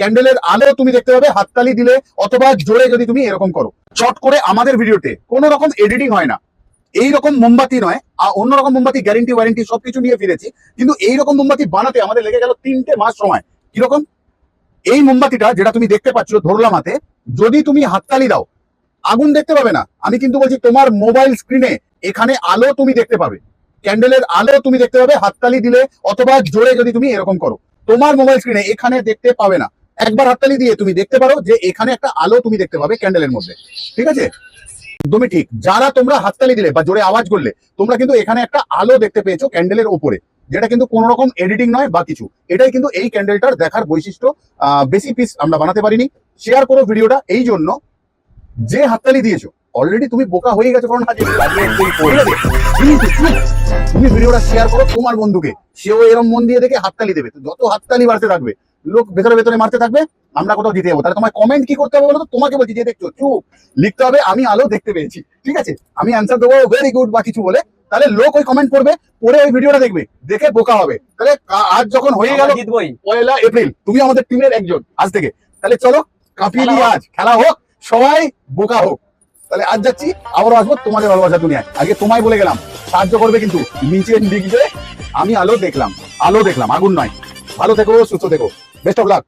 ক্যান্ডেলের আলো তুমি দেখতে পাবে হাততালি দিলে অথবা জোরে যদি তুমি এরকম করো। চট করে আমাদের ভিডিওতে কোনো রকম এডিটিং হয় না, এইরকম মোমবাতি নয়, অন্যরকম মোমবাতি গ্যারেন্টি ওয়ারেন্টি সবকিছু নিয়ে ফিরেছি, কিন্তু এইরকম মোমবাতি বানাতে আমাদের লেগে গেল 3টে মাস সময়। কিরকম? এই মোমবাতিটা যেটা তুমি দেখতে পাচ্ছ ধরলাম হাতে, যদি তুমি হাততালি দাও আগুন দেখতে পাবে না, আমি কিন্তু বলছি তোমার মোবাইল স্ক্রিনে এখানে আলো তুমি দেখতে পাবে, ক্যান্ডেলের আলো তুমি দেখতে পাবে হাততালি দিলে অথবা জোরে যদি তুমি এরকম করো। তোমার মোবাইল স্ক্রিনে এখানে দেখতে পাবে না, একবার হাততালি দিয়ে তুমি দেখতে পারো যে এখানে একটা আলো তুমি দেখতে পাবে ক্যান্ডেলের মধ্যে। ঠিক আছে, একদমই ঠিক। যারা তোমরা হাততালি দিলে বা জোরে আওয়াজ করলে তোমরা কিন্তু এখানে একটা আলো দেখতে পেয়েছো ক্যান্ডেলের ওপরে, যেটা কিন্তু কোনো রকম এডিটিং নয় বা কিছু। এটাই কিন্তু এই ক্যান্ডেলটার দেখার বৈশিষ্ট্য। বেশি পিস আমরা বানাতে পারিনি। শেয়ার করো ভিডিওটা এই জন্য, যে হাততালি দিয়েছো অলরেডি তুমি বোকা হয়ে গেছো, কারণ তুমি ভিডিওটা শেয়ার করো তোমার বন্ধুকে, সেও এরকম মন দিয়ে দেখে হাততালি দেবে। যত হাততালি বাড়তে থাকবে, লোক ভেতরে ভেতরে মারতে থাকবে, আমরা কোথাও জিতে যাবো। তাহলে তোমার কমেন্ট কি করতে হবে বলো তো? তোমাকে বলছি যে দেখছো চুপ লিখতে হবে আমি আলো দেখতে পেয়েছি, ঠিক আছে, আমি অ্যান্সার দেবো ভেরি গুড বা কিছু বলে, তাহলে লোক ওই কমেন্ট করবে, পরে ওই ভিডিওটা দেখবে, দেখে বোকা হবে। তাহলে আজ যখন হয়ে গেল 1 এপ্রিল, তুমি আমাদের টিমের একজন আজ থেকে, তাহলে চলো কাঁপিয়ে দিয়ে আজ খেলা হোক, সবাই বোকা হোক। তাহলে আজ যাচ্ছি, আবারও আসবো তোমাদের ভালোবাসা দুনিয়ায়। আগে তোমায় বলে গেলাম সাহায্য করবে কিন্তু, নিচে লিখবে আমি আলো দেখলাম, আগুন নয়। ভালো থেকো, সুস্থ থেকো, বেস্ট অফ লাক।